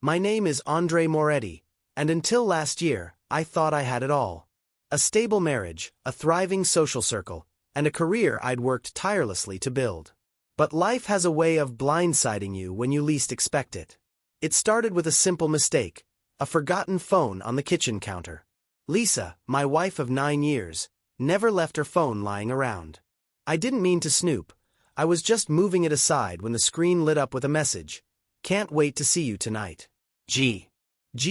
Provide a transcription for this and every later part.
My name is Andre Moretti, and until last year, I thought I had it all. A stable marriage, a thriving social circle, and a career I'd worked tirelessly to build. But life has a way of blindsiding you when you least expect it. It started with a simple mistake, a forgotten phone on the kitchen counter. Lisa, my wife of 9 years, never left her phone lying around. I didn't mean to snoop. I was just moving it aside when the screen lit up with a message. Can't wait to see you tonight. G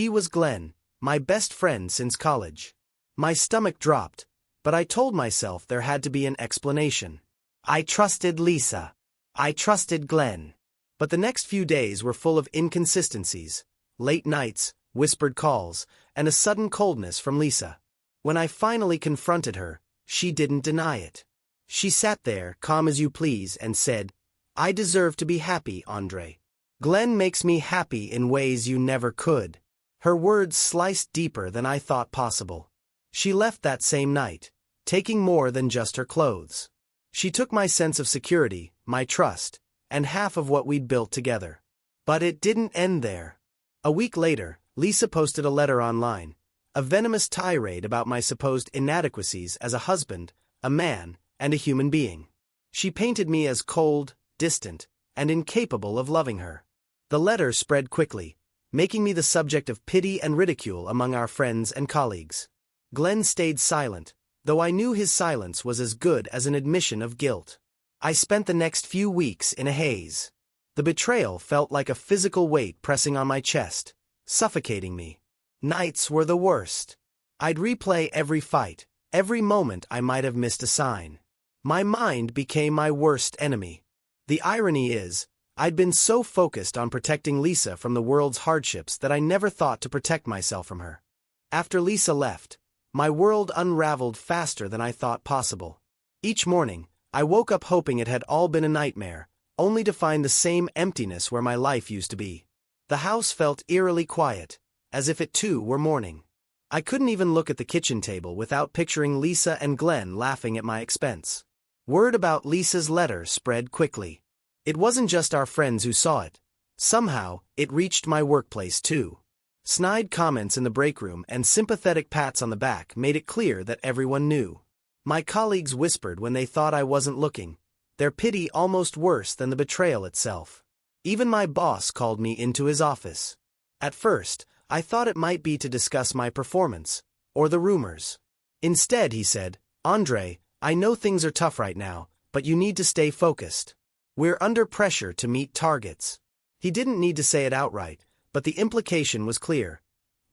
was Glenn, my best friend since college. My stomach dropped, but I told myself there had to be an explanation. I trusted Lisa. I trusted Glenn. But the next few days were full of inconsistencies, late nights, whispered calls, and a sudden coldness from Lisa. When I finally confronted her, she didn't deny it. She sat there, calm as you please, and said, I deserve to be happy, Andre. Glenn makes me happy in ways you never could. Her words sliced deeper than I thought possible. She left that same night, taking more than just her clothes. She took my sense of security, my trust, and half of what we'd built together. But it didn't end there. A week later, Lisa posted a letter online, a venomous tirade about my supposed inadequacies as a husband, a man, and a human being. She painted me as cold, distant, and incapable of loving her. The letter spread quickly, making me the subject of pity and ridicule among our friends and colleagues. Glenn stayed silent, though I knew his silence was as good as an admission of guilt. I spent the next few weeks in a haze. The betrayal felt like a physical weight pressing on my chest, suffocating me. Nights were the worst. I'd replay every fight, every moment I might have missed a sign. My mind became my worst enemy. The irony is, I'd been so focused on protecting Lisa from the world's hardships that I never thought to protect myself from her. After Lisa left, my world unraveled faster than I thought possible. Each morning, I woke up hoping it had all been a nightmare, only to find the same emptiness where my life used to be. The house felt eerily quiet, as if it too were mourning. I couldn't even look at the kitchen table without picturing Lisa and Glenn laughing at my expense. Word about Lisa's letter spread quickly. It wasn't just our friends who saw it. Somehow, it reached my workplace too. Snide comments in the break room and sympathetic pats on the back made it clear that everyone knew. My colleagues whispered when they thought I wasn't looking, their pity almost worse than the betrayal itself. Even my boss called me into his office. At first, I thought it might be to discuss my performance, or the rumors. Instead, he said, Andre, I know things are tough right now, but you need to stay focused. We're under pressure to meet targets. He didn't need to say it outright, but the implication was clear.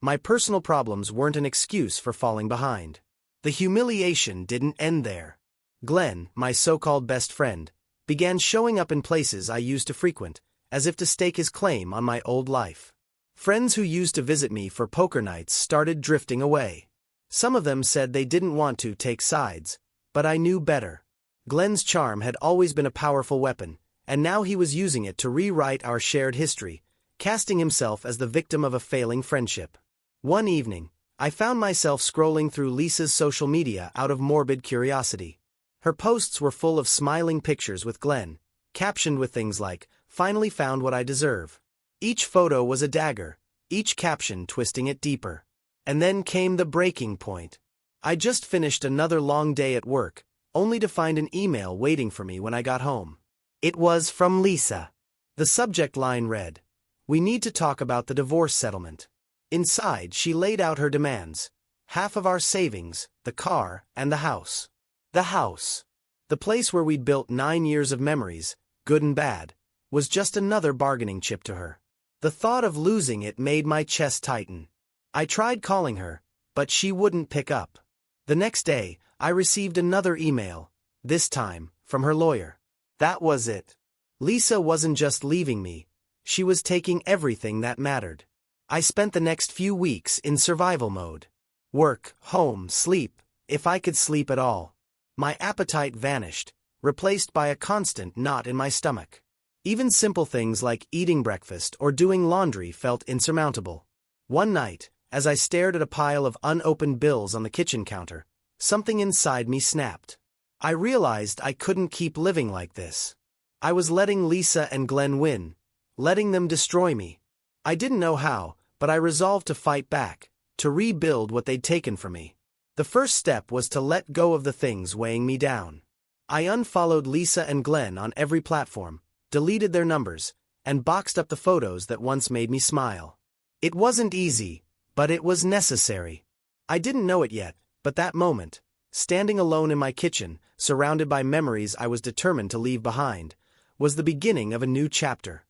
My personal problems weren't an excuse for falling behind. The humiliation didn't end there. Glenn, my so-called best friend, began showing up in places I used to frequent, as if to stake his claim on my old life. Friends who used to visit me for poker nights started drifting away. Some of them said they didn't want to take sides, but I knew better. Glenn's charm had always been a powerful weapon, and now he was using it to rewrite our shared history, casting himself as the victim of a failing friendship. One evening, I found myself scrolling through Lisa's social media out of morbid curiosity. Her posts were full of smiling pictures with Glenn, captioned with things like, "Finally found what I deserve." Each photo was a dagger, each caption twisting it deeper. And then came the breaking point. I just finished another long day at work, only to find an email waiting for me when I got home. It was from Lisa. The subject line read, "We need to talk about the divorce settlement." Inside, she laid out her demands: half of our savings, the car, and the house. The house. The place where we'd built 9 years of memories, good and bad, was just another bargaining chip to her. The thought of losing it made my chest tighten. I tried calling her, but she wouldn't pick up. The next day, I received another email, this time, from her lawyer. That was it. Lisa wasn't just leaving me, she was taking everything that mattered. I spent the next few weeks in survival mode. Work, home, sleep, if I could sleep at all. My appetite vanished, replaced by a constant knot in my stomach. Even simple things like eating breakfast or doing laundry felt insurmountable. One night, as I stared at a pile of unopened bills on the kitchen counter, something inside me snapped. I realized I couldn't keep living like this. I was letting Lisa and Glenn win, letting them destroy me. I didn't know how, but I resolved to fight back, to rebuild what they'd taken from me. The first step was to let go of the things weighing me down. I unfollowed Lisa and Glenn on every platform, deleted their numbers, and boxed up the photos that once made me smile. It wasn't easy, but it was necessary. I didn't know it yet, but that moment, standing alone in my kitchen, surrounded by memories I was determined to leave behind, was the beginning of a new chapter.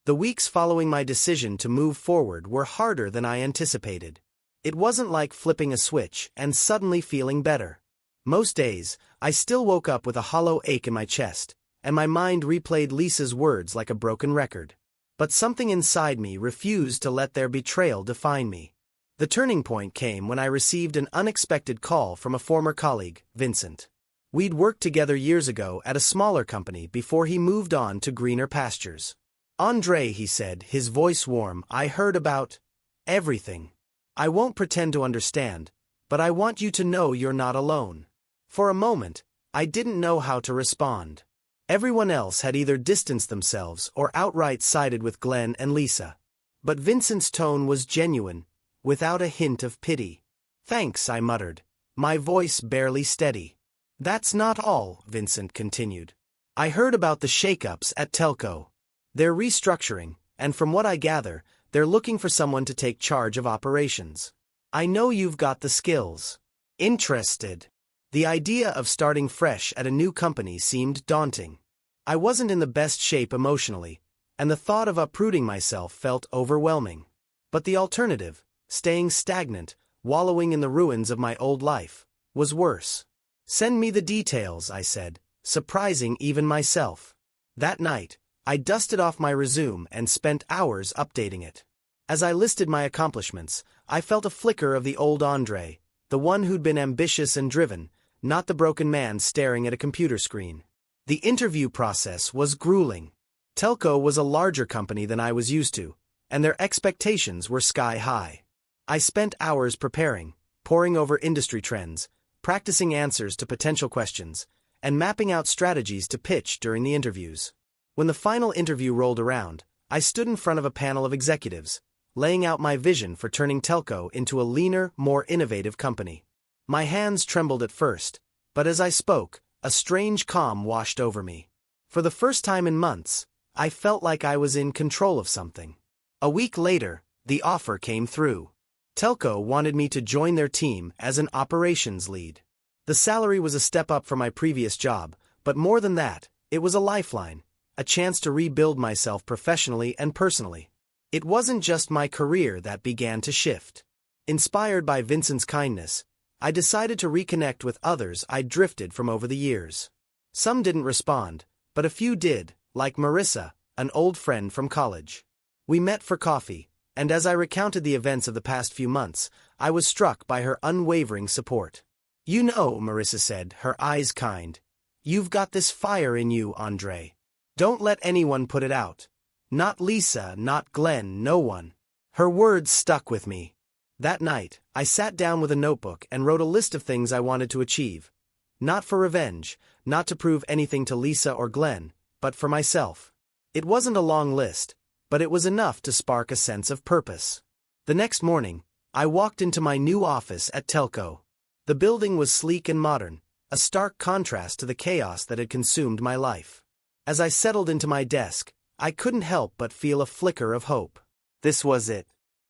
The weeks following my decision to move forward were harder than I anticipated. It wasn't like flipping a switch and suddenly feeling better. Most days, I still woke up with a hollow ache in my chest, and my mind replayed Lisa's words like a broken record. But something inside me refused to let their betrayal define me. The turning point came when I received an unexpected call from a former colleague, Vincent. We'd worked together years ago at a smaller company before he moved on to greener pastures. "Andre," he said, his voice warm, "I heard about everything. I won't pretend to understand, but I want you to know you're not alone." For a moment, I didn't know how to respond. Everyone else had either distanced themselves or outright sided with Glenn and Lisa. But Vincent's tone was genuine, without a hint of pity. "Thanks," I muttered, my voice barely steady. "That's not all," Vincent continued. "I heard about the shakeups at Telco. They're restructuring, and from what I gather, they're looking for someone to take charge of operations. I know you've got the skills." Interested. The idea of starting fresh at a new company seemed daunting. I wasn't in the best shape emotionally, and the thought of uprooting myself felt overwhelming. But the alternative, staying stagnant, wallowing in the ruins of my old life, was worse. "Send me the details," I said, surprising even myself. That night, I dusted off my resume and spent hours updating it. As I listed my accomplishments, I felt a flicker of the old Andre, the one who'd been ambitious and driven, not the broken man staring at a computer screen. The interview process was grueling. Telco was a larger company than I was used to, and their expectations were sky high. I spent hours preparing, poring over industry trends, practicing answers to potential questions, and mapping out strategies to pitch during the interviews. When the final interview rolled around, I stood in front of a panel of executives, laying out my vision for turning Telco into a leaner, more innovative company. My hands trembled at first, but as I spoke, a strange calm washed over me. For the first time in months, I felt like I was in control of something. A week later, the offer came through. Telco wanted me to join their team as an operations lead. The salary was a step up from my previous job, but more than that, it was a lifeline, a chance to rebuild myself professionally and personally. It wasn't just my career that began to shift. Inspired by Vincent's kindness, I decided to reconnect with others I'd drifted from over the years. Some didn't respond, but a few did, like Marissa, an old friend from college. We met for coffee, and as I recounted the events of the past few months, I was struck by her unwavering support. "You know," Marissa said, her eyes kind, "you've got this fire in you, Andre. Don't let anyone put it out. Not Lisa, not Glenn, no one." Her words stuck with me. That night, I sat down with a notebook and wrote a list of things I wanted to achieve. Not for revenge, not to prove anything to Lisa or Glenn, but for myself. It wasn't a long list, but it was enough to spark a sense of purpose. The next morning, I walked into my new office at Telco. The building was sleek and modern, a stark contrast to the chaos that had consumed my life. As I settled into my desk, I couldn't help but feel a flicker of hope. This was it.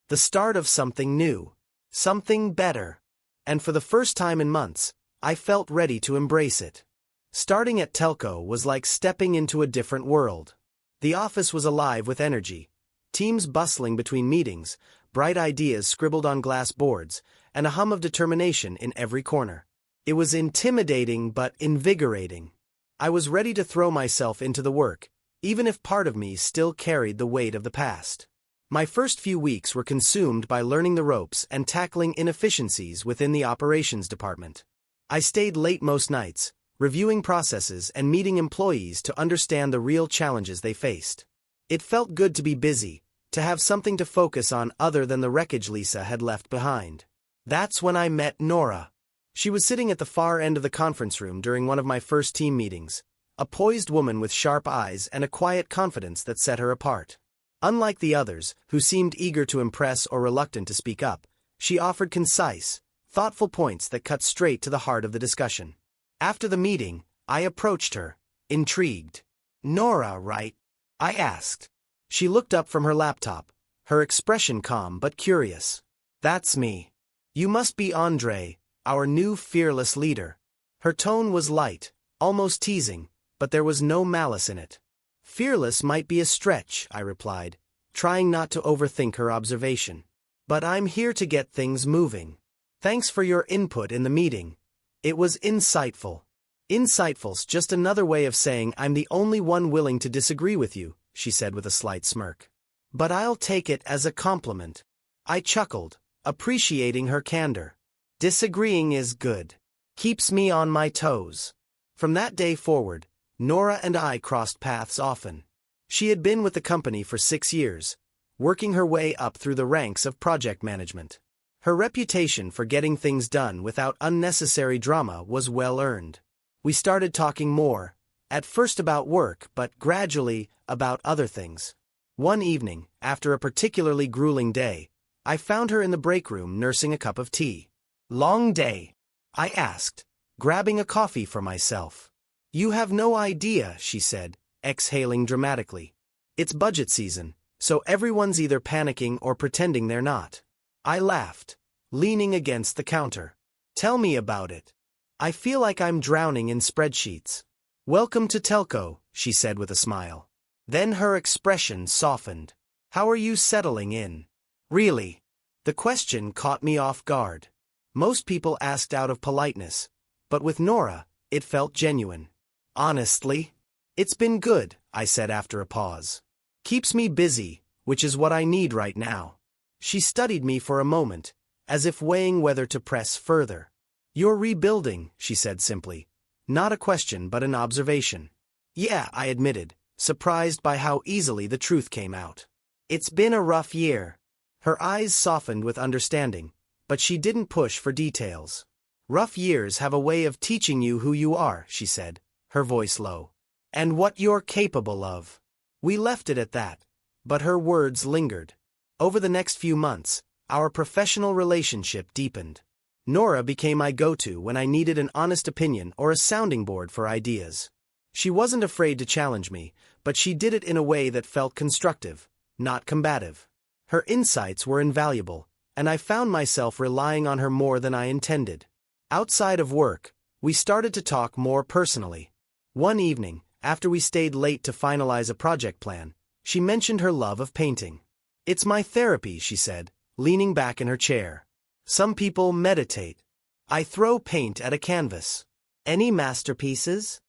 The start of something new. Something better. And for the first time in months, I felt ready to embrace it. Starting at Telco was like stepping into a different world. The office was alive with energy, teams bustling between meetings, bright ideas scribbled on glass boards, and a hum of determination in every corner. It was intimidating but invigorating. I was ready to throw myself into the work, even if part of me still carried the weight of the past. My first few weeks were consumed by learning the ropes and tackling inefficiencies within the operations department. I stayed late most nights, reviewing processes and meeting employees to understand the real challenges they faced. It felt good to be busy, to have something to focus on other than the wreckage Lisa had left behind. That's when I met Nora. She was sitting at the far end of the conference room during one of my first team meetings, a poised woman with sharp eyes and a quiet confidence that set her apart. Unlike the others, who seemed eager to impress or reluctant to speak up, she offered concise, thoughtful points that cut straight to the heart of the discussion. After the meeting, I approached her, intrigued. "Nora, right?" I asked. She looked up from her laptop, her expression calm but curious. "That's me. You must be Andre, our new fearless leader." Her tone was light, almost teasing, but there was no malice in it. "Fearless might be a stretch," I replied, trying not to overthink her observation. "But I'm here to get things moving. Thanks for your input in the meeting. It was insightful." "Insightful's just another way of saying I'm the only one willing to disagree with you," she said with a slight smirk. "But I'll take it as a compliment." I chuckled, appreciating her candor. Disagreeing is good. Keeps me on my toes. From that day forward, Nora and I crossed paths often. She had been with the company for 6 years, working her way up through the ranks of project management. Her reputation for getting things done without unnecessary drama was well earned. We started talking more, at first about work but gradually about other things. One evening, after a particularly grueling day, I found her in the break room nursing a cup of tea. "Long day?" I asked, grabbing a coffee for myself. "You have no idea," she said, exhaling dramatically. "It's budget season, so everyone's either panicking or pretending they're not." I laughed, leaning against the counter. "Tell me about it. I feel like I'm drowning in spreadsheets." "Welcome to Telco," she said with a smile. Then her expression softened. "How are you settling in?" "Really?" The question caught me off guard. Most people asked out of politeness, but with Nora, it felt genuine. "Honestly, it's been good," I said after a pause. "Keeps me busy, which is what I need right now." She studied me for a moment, as if weighing whether to press further. "You're rebuilding," she said simply. Not a question but an observation. "Yeah," I admitted, surprised by how easily the truth came out. "It's been a rough year." Her eyes softened with understanding, but she didn't push for details. "Rough years have a way of teaching you who you are," she said, her voice low. "And what you're capable of." We left it at that, but her words lingered. Over the next few months, our professional relationship deepened. Nora became my go-to when I needed an honest opinion or a sounding board for ideas. She wasn't afraid to challenge me, but she did it in a way that felt constructive, not combative. Her insights were invaluable, and I found myself relying on her more than I intended. Outside of work, we started to talk more personally. One evening, after we stayed late to finalize a project plan, she mentioned her love of painting. "It's my therapy," she said, leaning back in her chair. "Some people meditate. I throw paint at a canvas." "Any masterpieces?"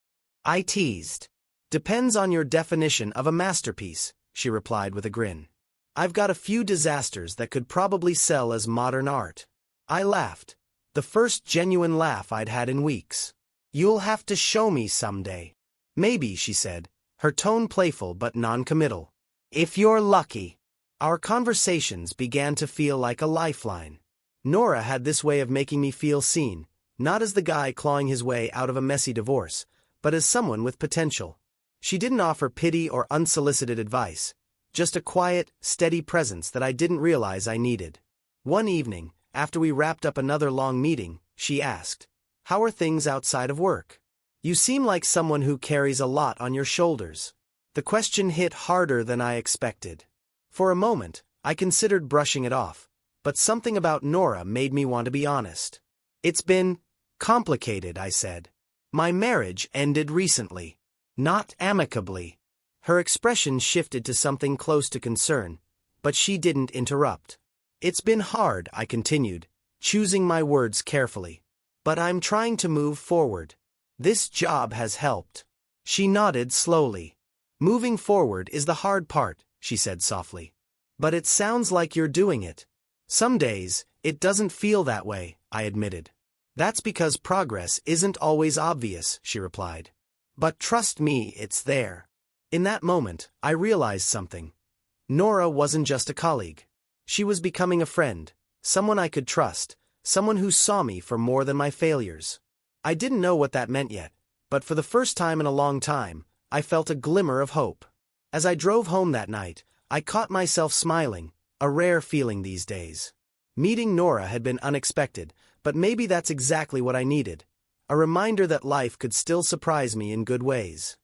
I teased. "Depends on your definition of a masterpiece," she replied with a grin. "I've got a few disasters that could probably sell as modern art." I laughed, the first genuine laugh I'd had in weeks. "You'll have to show me someday." "Maybe," she said, her tone playful but non-committal. "If you're lucky." Our conversations began to feel like a lifeline. Nora had this way of making me feel seen, not as the guy clawing his way out of a messy divorce, but as someone with potential. She didn't offer pity or unsolicited advice, just a quiet, steady presence that I didn't realize I needed. One evening, after we wrapped up another long meeting, she asked, "How are things outside of work? You seem like someone who carries a lot on your shoulders." The question hit harder than I expected. For a moment, I considered brushing it off, but something about Nora made me want to be honest. "It's been complicated," I said. "My marriage ended recently. Not amicably." Her expression shifted to something close to concern, but she didn't interrupt. "It's been hard," I continued, choosing my words carefully. "But I'm trying to move forward. This job has helped." She nodded slowly. "Moving forward is the hard part," she said softly. "But it sounds like you're doing it." "Some days, it doesn't feel that way," I admitted. "That's because progress isn't always obvious," she replied. "But trust me, it's there." In that moment, I realized something. Nora wasn't just a colleague. She was becoming a friend, someone I could trust, someone who saw me for more than my failures. I didn't know what that meant yet, but for the first time in a long time, I felt a glimmer of hope. As I drove home that night, I caught myself smiling, a rare feeling these days. Meeting Nora had been unexpected, but maybe that's exactly what I needed. A reminder that life could still surprise me in good ways.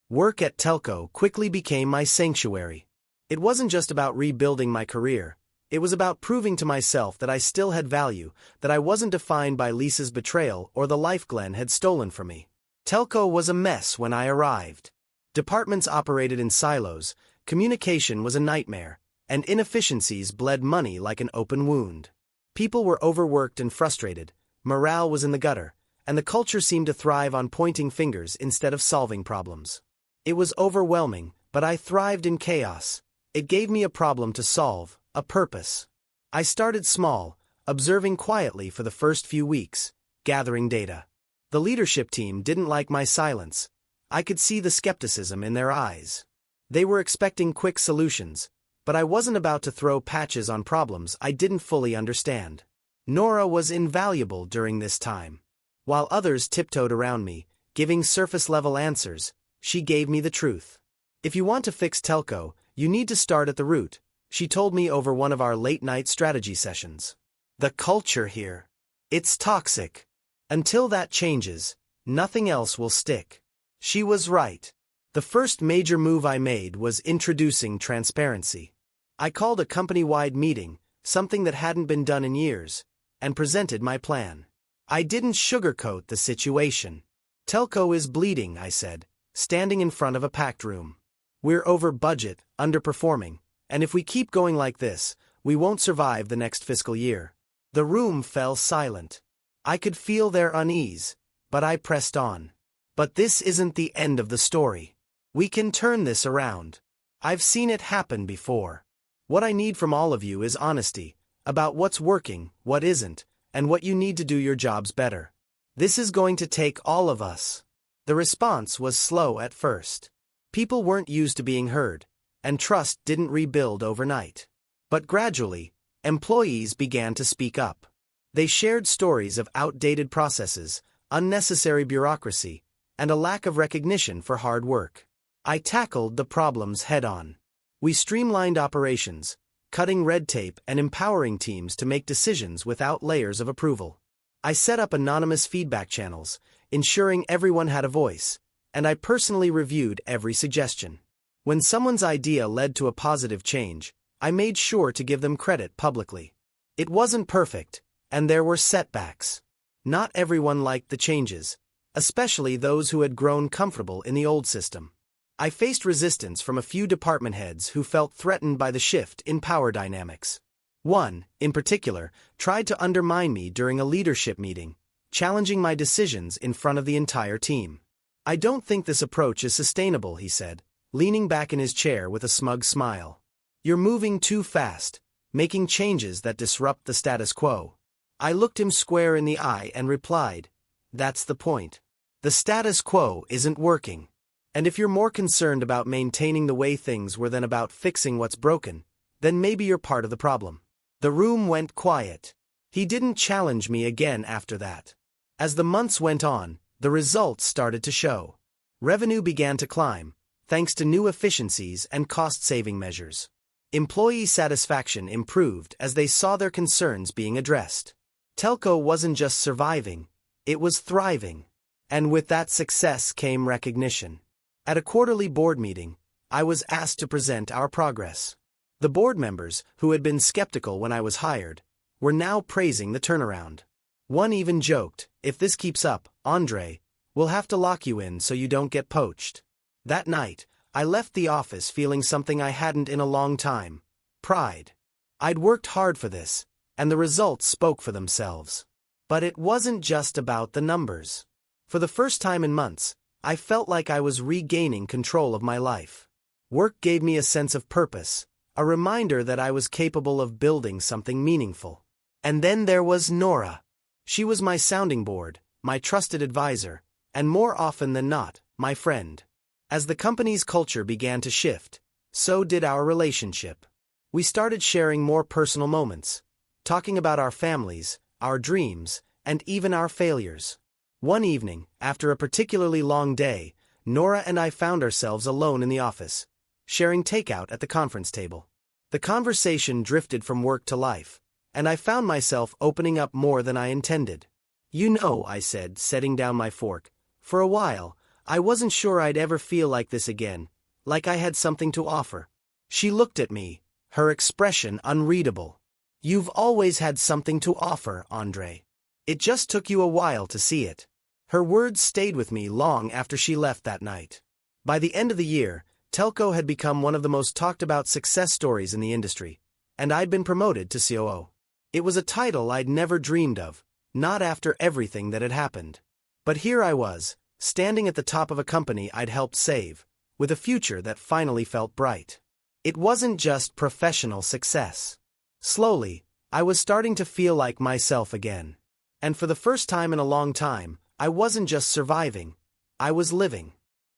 Work at Telco quickly became my sanctuary. It wasn't just about rebuilding my career. It was about proving to myself that I still had value, that I wasn't defined by Lisa's betrayal or the life Glenn had stolen from me. Telco was a mess when I arrived. Departments operated in silos, communication was a nightmare, and inefficiencies bled money like an open wound. People were overworked and frustrated, morale was in the gutter, and the culture seemed to thrive on pointing fingers instead of solving problems. It was overwhelming, but I thrived in chaos. It gave me a problem to solve, a purpose. I started small, observing quietly for the first few weeks, gathering data. The leadership team didn't like my silence. I could see the skepticism in their eyes. They were expecting quick solutions, but I wasn't about to throw patches on problems I didn't fully understand. Nora was invaluable during this time. While others tiptoed around me, giving surface-level answers, she gave me the truth. If you want to fix Telco, you need to start at the root, she told me over one of our late-night strategy sessions. The culture here. It's toxic. Until that changes, nothing else will stick. She was right. The first major move I made was introducing transparency. I called a company-wide meeting, something that hadn't been done in years, and presented my plan. I didn't sugarcoat the situation. Telco is bleeding, I said, standing in front of a packed room. We're over budget, underperforming, and if we keep going like this, we won't survive the next fiscal year. The room fell silent. I could feel their unease, but I pressed on. But this isn't the end of the story. We can turn this around. I've seen it happen before. What I need from all of you is honesty, about what's working, what isn't, and what you need to do your jobs better. This is going to take all of us. The response was slow at first. People weren't used to being heard, and trust didn't rebuild overnight. But gradually, employees began to speak up. They shared stories of outdated processes, unnecessary bureaucracy, and a lack of recognition for hard work. I tackled the problems head-on. We streamlined operations, cutting red tape and empowering teams to make decisions without layers of approval. I set up anonymous feedback channels, ensuring everyone had a voice, and I personally reviewed every suggestion. When someone's idea led to a positive change, I made sure to give them credit publicly. It wasn't perfect, and there were setbacks. Not everyone liked the changes, especially those who had grown comfortable in the old system. I faced resistance from a few department heads who felt threatened by the shift in power dynamics. One, in particular, tried to undermine me during a leadership meeting, challenging my decisions in front of the entire team. I don't think this approach is sustainable, he said, leaning back in his chair with a smug smile. You're moving too fast, making changes that disrupt the status quo. I looked him square in the eye and replied, that's the point. The status quo isn't working. And if you're more concerned about maintaining the way things were than about fixing what's broken, then maybe you're part of the problem. The room went quiet. He didn't challenge me again after that. As the months went on, the results started to show. Revenue began to climb, thanks to new efficiencies and cost-saving measures. Employee satisfaction improved as they saw their concerns being addressed. Telco wasn't just surviving, it was thriving. And with that success came recognition. At a quarterly board meeting, I was asked to present our progress. The board members, who had been skeptical when I was hired, were now praising the turnaround. One even joked, if this keeps up, Andre, we'll have to lock you in so you don't get poached. That night, I left the office feeling something I hadn't in a long time: pride. I'd worked hard for this, and the results spoke for themselves. But it wasn't just about the numbers. For the first time in months, I felt like I was regaining control of my life. Work gave me a sense of purpose, a reminder that I was capable of building something meaningful. And then there was Nora. She was my sounding board, my trusted advisor, and more often than not, my friend. As the company's culture began to shift, so did our relationship. We started sharing more personal moments, talking about our families, our dreams, and even our failures. One evening, after a particularly long day, Nora and I found ourselves alone in the office. sharing takeout at the conference table. The conversation drifted from work to life, and I found myself opening up more than I intended. "You know," I said, setting down my fork, "for a while, I wasn't sure I'd ever feel like this again, like I had something to offer." She looked at me, her expression unreadable. "You've always had something to offer, Andre. It just took you a while to see it." Her words stayed with me long after she left that night. By the end of the year, Telco had become one of the most talked-about success stories in the industry, and I'd been promoted to COO. It was a title I'd never dreamed of, not after everything that had happened. But here I was, standing at the top of a company I'd helped save, with a future that finally felt bright. It wasn't just professional success. Slowly, I was starting to feel like myself again. And for the first time in a long time, I wasn't just surviving, I was living.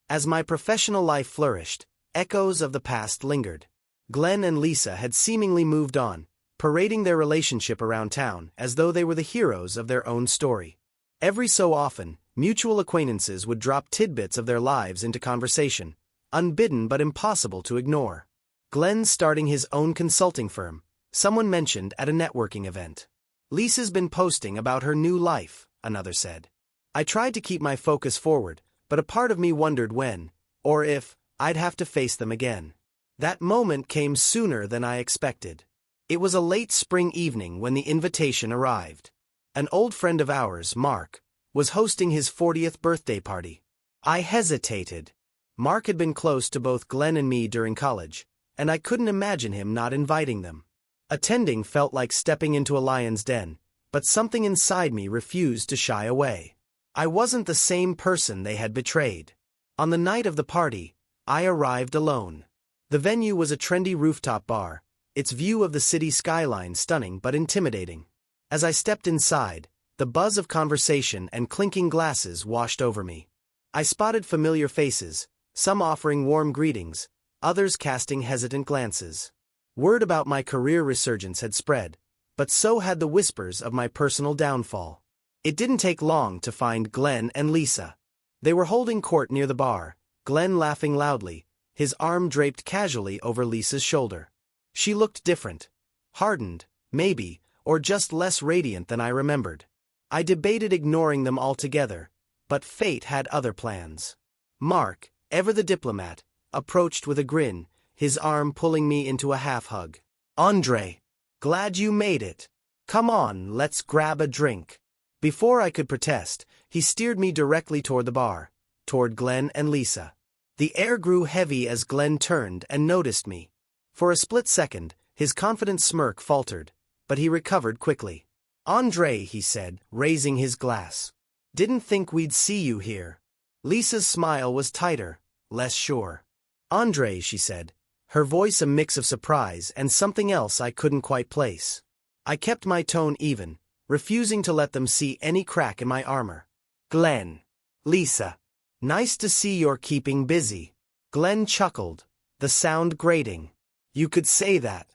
As my professional life flourished, echoes of the past lingered. Glenn and Lisa had seemingly moved on, parading their relationship around town as though they were the heroes of their own story. Every so often, mutual acquaintances would drop tidbits of their lives into conversation, unbidden but impossible to ignore. Glenn's starting his own consulting firm, someone mentioned at a networking event. Lisa's been posting about her new life, another said. I tried to keep my focus forward, but a part of me wondered when, or if, I'd have to face them again. That moment came sooner than I expected. It was a late spring evening when the invitation arrived. An old friend of ours, Mark, was hosting his 40th birthday party. I hesitated. Mark had been close to both Glenn and me during college, and I couldn't imagine him not inviting them. Attending felt like stepping into a lion's den, but something inside me refused to shy away. I wasn't the same person they had betrayed. On the night of the party, I arrived alone. The venue was a trendy rooftop bar, its view of the city skyline stunning but intimidating. As I stepped inside, the buzz of conversation and clinking glasses washed over me. I spotted familiar faces, some offering warm greetings, others casting hesitant glances. Word about my career resurgence had spread, but so had the whispers of my personal downfall. It didn't take long to find Glenn and Lisa. They were holding court near the bar, Glenn laughing loudly, his arm draped casually over Lisa's shoulder. She looked different. Hardened, maybe, or just less radiant than I remembered. I debated ignoring them altogether, but fate had other plans. Mark, ever the diplomat, approached with a grin, his arm pulling me into a half-hug. "Andre, glad you made it. Come on, let's grab a drink." Before I could protest, he steered me directly toward the bar, toward Glenn and Lisa. The air grew heavy as Glenn turned and noticed me. For a split second, his confident smirk faltered, but he recovered quickly. "Andre," he said, raising his glass. "Didn't think we'd see you here." Lisa's smile was tighter, less sure. "Andre," she said, her voice a mix of surprise and something else I couldn't quite place. I kept my tone even, refusing to let them see any crack in my armor. "Glenn. Lisa. Nice to see you're keeping busy." Glenn chuckled, the sound grating. "You could say that.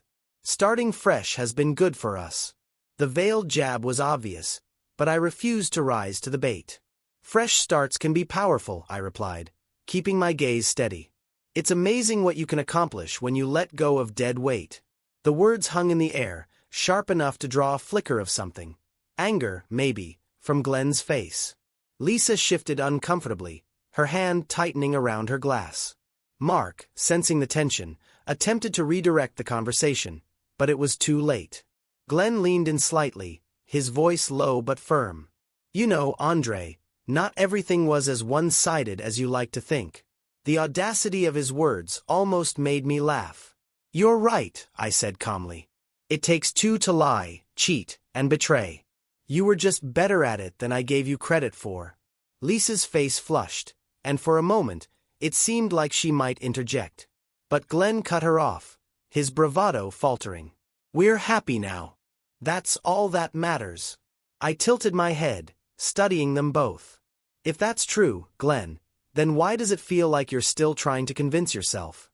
Starting fresh has been good for us." The veiled jab was obvious, but I refused to rise to the bait. "Fresh starts can be powerful," I replied, keeping my gaze steady. "It's amazing what you can accomplish when you let go of dead weight." The words hung in the air, sharp enough to draw a flicker of something. Anger, maybe, from Glenn's face. Lisa shifted uncomfortably, her hand tightening around her glass. Mark, sensing the tension, attempted to redirect the conversation, but it was too late. Glenn leaned in slightly, his voice low but firm. "You know, Andre, not everything was as one-sided as you like to think." The audacity of his words almost made me laugh. "You're right," I said calmly. "It takes two to lie, cheat, and betray. You were just better at it than I gave you credit for." Lisa's face flushed, and for a moment, it seemed like she might interject. But Glenn cut her off, his bravado faltering. "We're happy now. That's all that matters." I tilted my head, studying them both. "If that's true, Glenn, then why does it feel like you're still trying to convince yourself?"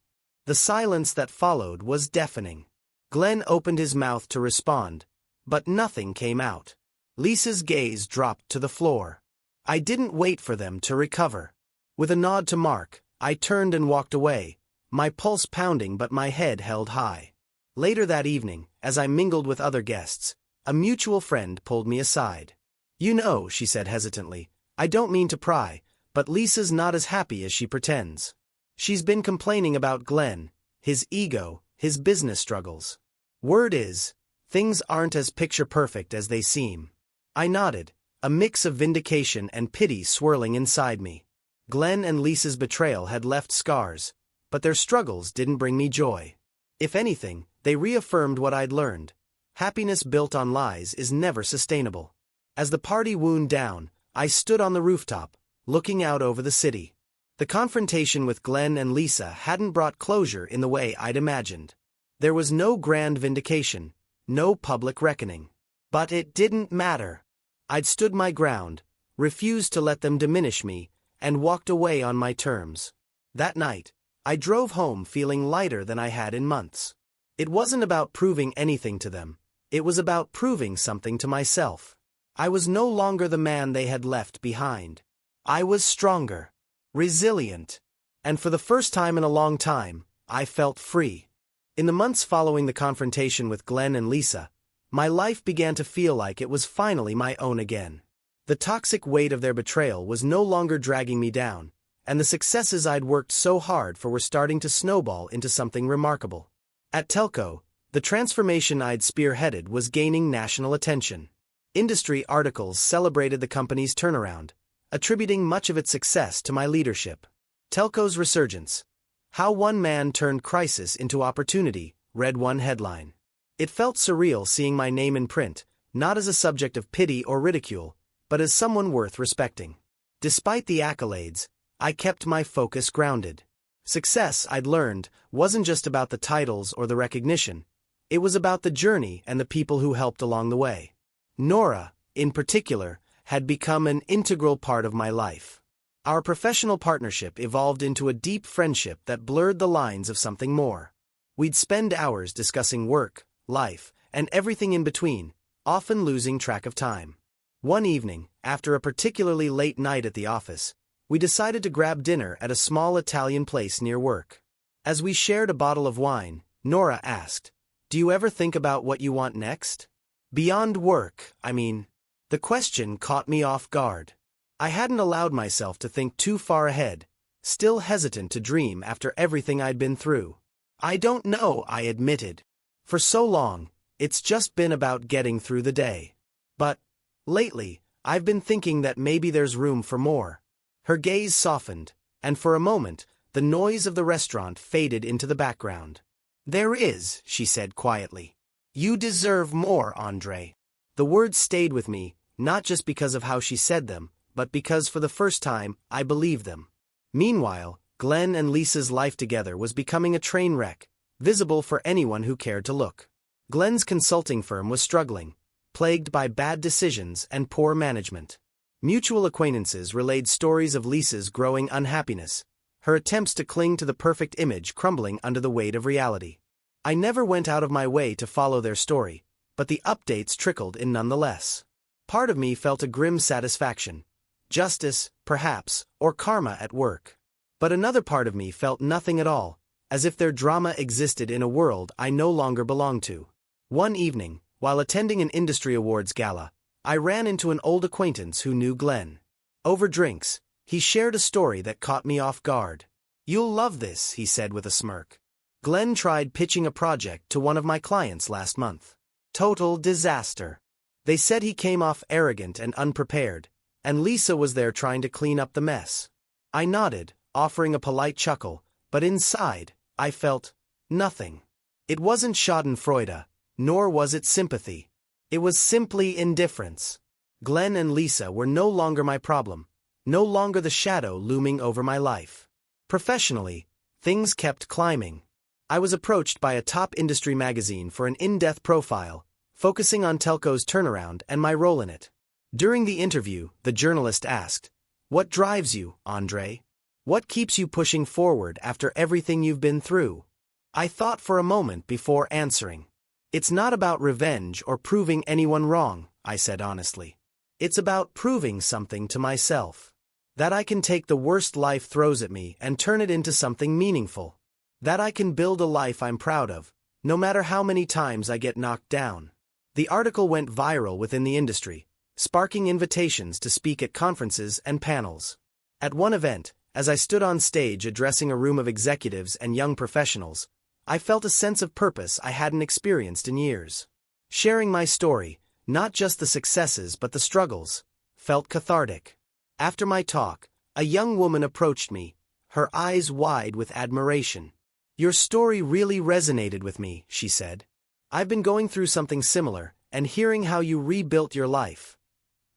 The silence that followed was deafening. Glenn opened his mouth to respond, but nothing came out. Lisa's gaze dropped to the floor. I didn't wait for them to recover. With a nod to Mark, I turned and walked away, my pulse pounding but my head held high. Later that evening, as I mingled with other guests, a mutual friend pulled me aside. "You know," she said hesitantly, "I don't mean to pry, but Lisa's not as happy as she pretends. She's been complaining about Glenn, his ego, his business struggles. Word is, things aren't as picture-perfect as they seem." I nodded, a mix of vindication and pity swirling inside me. Glenn and Lisa's betrayal had left scars, but their struggles didn't bring me joy. If anything, they reaffirmed what I'd learned. Happiness built on lies is never sustainable. As the party wound down, I stood on the rooftop, looking out over the city. The confrontation with Glenn and Lisa hadn't brought closure in the way I'd imagined. There was no grand vindication, no public reckoning. But it didn't matter. I'd stood my ground, refused to let them diminish me, and walked away on my terms. That night, I drove home feeling lighter than I had in months. It wasn't about proving anything to them. It was about proving something to myself. I was no longer the man they had left behind. I was stronger, resilient, and for the first time in a long time, I felt free. In the months following the confrontation with Glenn and Lisa, my life began to feel like it was finally my own again. The toxic weight of their betrayal was no longer dragging me down, and the successes I'd worked so hard for were starting to snowball into something remarkable. At Telco, the transformation I'd spearheaded was gaining national attention. Industry articles celebrated the company's turnaround, attributing much of its success to my leadership. Telco's resurgence. How one man turned crisis into opportunity, read one headline. It felt surreal seeing my name in print, not as a subject of pity or ridicule, but as someone worth respecting. Despite the accolades, I kept my focus grounded. Success, I'd learned, wasn't just about the titles or the recognition. It was about the journey and the people who helped along the way. Nora, in particular, had become an integral part of my life. Our professional partnership evolved into a deep friendship that blurred the lines of something more. We'd spend hours discussing work, life, and everything in between, often losing track of time. One evening, after a particularly late night at the office, we decided to grab dinner at a small Italian place near work. As we shared a bottle of wine, Nora asked, "Do you ever think about what you want next? Beyond work, I mean." The question caught me off guard. I hadn't allowed myself to think too far ahead, still hesitant to dream after everything I'd been through. "I don't know," I admitted. "For so long, it's just been about getting through the day. But, lately, I've been thinking that maybe there's room for more." Her gaze softened, and for a moment, the noise of the restaurant faded into the background. "There is," she said quietly. "You deserve more, Andre." The words stayed with me, not just because of how she said them, but because for the first time, I believed them. Meanwhile, Glenn and Lisa's life together was becoming a train wreck, visible for anyone who cared to look. Glenn's consulting firm was struggling, plagued by bad decisions and poor management. Mutual acquaintances relayed stories of Lisa's growing unhappiness, her attempts to cling to the perfect image crumbling under the weight of reality. I never went out of my way to follow their story, but the updates trickled in nonetheless. Part of me felt a grim satisfaction. Justice, perhaps, or karma at work. But another part of me felt nothing at all, as if their drama existed in a world I no longer belonged to. One evening, while attending an industry awards gala, I ran into an old acquaintance who knew Glenn. Over drinks, he shared a story that caught me off guard. "You'll love this," he said with a smirk. "Glenn tried pitching a project to one of my clients last month. Total disaster. They said he came off arrogant and unprepared, and Lisa was there trying to clean up the mess." I nodded, offering a polite chuckle, but inside, I felt nothing. It wasn't schadenfreude, nor was it sympathy. It was simply indifference. Glenn and Lisa were no longer my problem, no longer the shadow looming over my life. Professionally, things kept climbing. I was approached by a top industry magazine for an in-depth profile, focusing on Telco's turnaround and my role in it. During the interview, the journalist asked, "What drives you, Andre? What keeps you pushing forward after everything you've been through?" I thought for a moment before answering. "It's not about revenge or proving anyone wrong," I said honestly. "It's about proving something to myself. That I can take the worst life throws at me and turn it into something meaningful." That I can build a life I'm proud of, no matter how many times I get knocked down. The article went viral within the industry, sparking invitations to speak at conferences and panels. At one event, as I stood on stage addressing a room of executives and young professionals, I felt a sense of purpose I hadn't experienced in years. Sharing my story, not just the successes but the struggles, felt cathartic. After my talk, a young woman approached me, her eyes wide with admiration. "Your story really resonated with me," she said. "I've been going through something similar, and hearing how you rebuilt your life.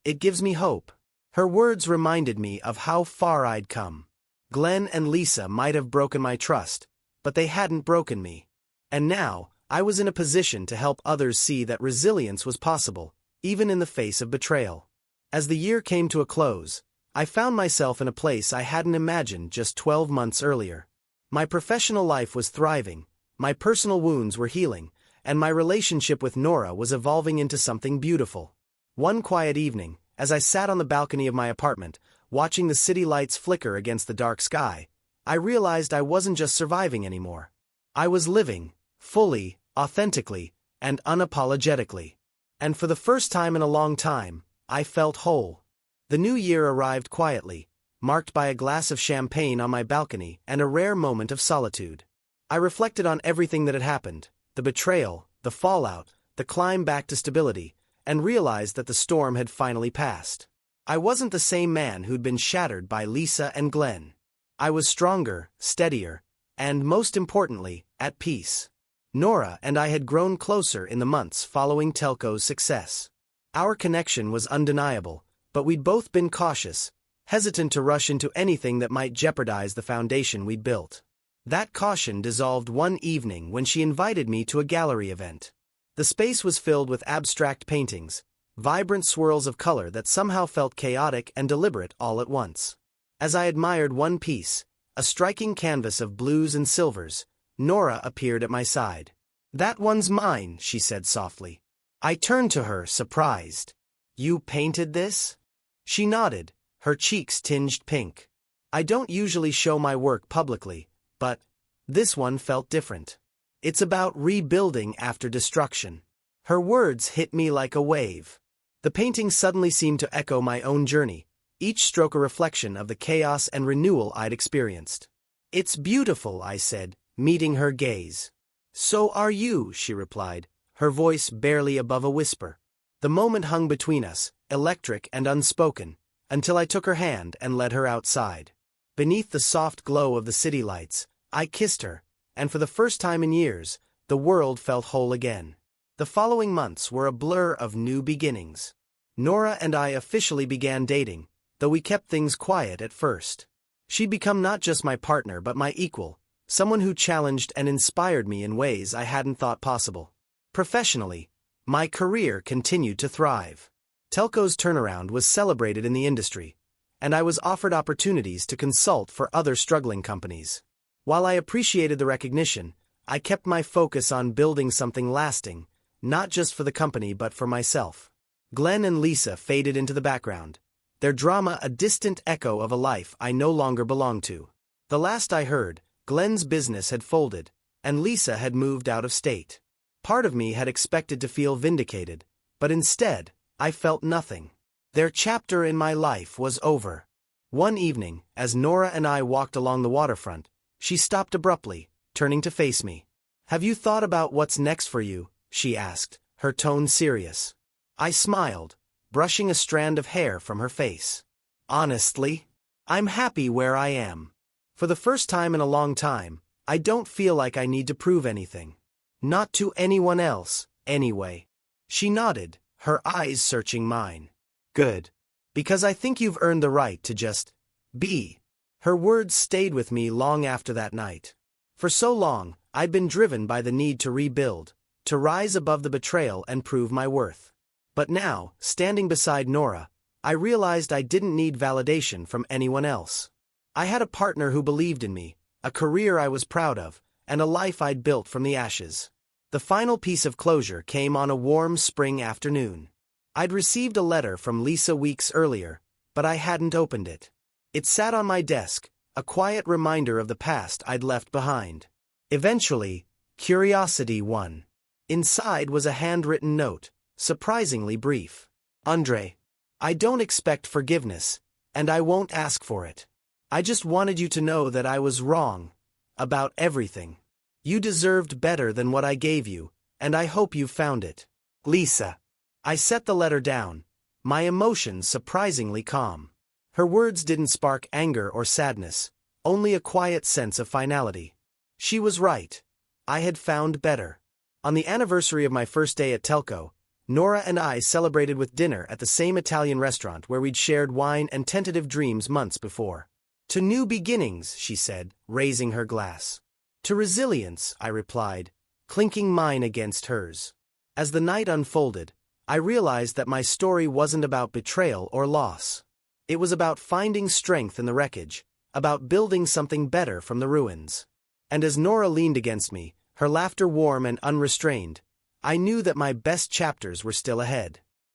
It gives me hope." Her words reminded me of how far I'd come. Glenn and Lisa might have broken my trust, but they hadn't broken me. And now, I was in a position to help others see that resilience was possible, even in the face of betrayal. As the year came to a close, I found myself in a place I hadn't imagined just 12 months earlier. My professional life was thriving, my personal wounds were healing, and my relationship with Nora was evolving into something beautiful. One quiet evening, as I sat on the balcony of my apartment, watching the city lights flicker against the dark sky, I realized I wasn't just surviving anymore. I was living, fully, authentically, and unapologetically. And for the first time in a long time, I felt whole. The new year arrived quietly, marked by a glass of champagne on my balcony and a rare moment of solitude. I reflected on everything that had happened, the betrayal, the fallout, the climb back to stability, and realized that the storm had finally passed. I wasn't the same man who'd been shattered by Lisa and Glenn. I was stronger, steadier, and, most importantly, at peace. Nora and I had grown closer in the months following Telco's success. Our connection was undeniable, but we'd both been cautious, hesitant to rush into anything that might jeopardize the foundation we'd built. That caution dissolved one evening when she invited me to a gallery event. The space was filled with abstract paintings, vibrant swirls of color that somehow felt chaotic and deliberate all at once. As I admired one piece, a striking canvas of blues and silvers, Nora appeared at my side. "That one's mine," she said softly. I turned to her, surprised. "You painted this?" She nodded, her cheeks tinged pink. "I don't usually show my work publicly, but this one felt different. It's about rebuilding after destruction." Her words hit me like a wave. The painting suddenly seemed to echo my own journey, each stroke a reflection of the chaos and renewal I'd experienced. "It's beautiful," I said, meeting her gaze. "So are you," she replied, her voice barely above a whisper. The moment hung between us, electric and unspoken, until I took her hand and led her outside. Beneath the soft glow of the city lights, I kissed her, and for the first time in years, the world felt whole again. The following months were a blur of new beginnings. Nora and I officially began dating, though we kept things quiet at first. She'd become not just my partner but my equal, someone who challenged and inspired me in ways I hadn't thought possible. Professionally, my career continued to thrive. Telco's turnaround was celebrated in the industry, and I was offered opportunities to consult for other struggling companies. While I appreciated the recognition, I kept my focus on building something lasting, not just for the company but for myself. Glenn and Lisa faded into the background, their drama a distant echo of a life I no longer belonged to. The last I heard, Glenn's business had folded, and Lisa had moved out of state. Part of me had expected to feel vindicated, but instead, I felt nothing. Their chapter in my life was over. One evening, as Nora and I walked along the waterfront, she stopped abruptly, turning to face me. "Have you thought about what's next for you?" she asked, her tone serious. I smiled, brushing a strand of hair from her face. "Honestly, I'm happy where I am. For the first time in a long time, I don't feel like I need to prove anything. Not to anyone else, anyway." She nodded, her eyes searching mine. "Good. Because I think you've earned the right to just be." Her words stayed with me long after that night. For so long, I'd been driven by the need to rebuild, to rise above the betrayal and prove my worth. But now, standing beside Nora, I realized I didn't need validation from anyone else. I had a partner who believed in me, a career I was proud of, and a life I'd built from the ashes. The final piece of closure came on a warm spring afternoon. I'd received a letter from Lisa weeks earlier, but I hadn't opened it. It sat on my desk, a quiet reminder of the past I'd left behind. Eventually, curiosity won. Inside was a handwritten note, surprisingly brief. Andre, I don't expect forgiveness, and I won't ask for it. I just wanted you to know that I was wrong about everything. You deserved better than what I gave you, and I hope you found it. Lisa. I set the letter down, my emotions surprisingly calm. Her words didn't spark anger or sadness, only a quiet sense of finality. She was right. I had found better. On the anniversary of my first day at Telco, Nora and I celebrated with dinner at the same Italian restaurant where we'd shared wine and tentative dreams months before. To new beginnings, she said, raising her glass. To resilience, I replied, clinking mine against hers. As the night unfolded, I realized that my story wasn't about betrayal or loss. It was about finding strength in the wreckage, about building something better from the ruins. And as Nora leaned against me, her laughter warm and unrestrained, I knew that my best chapters were still ahead.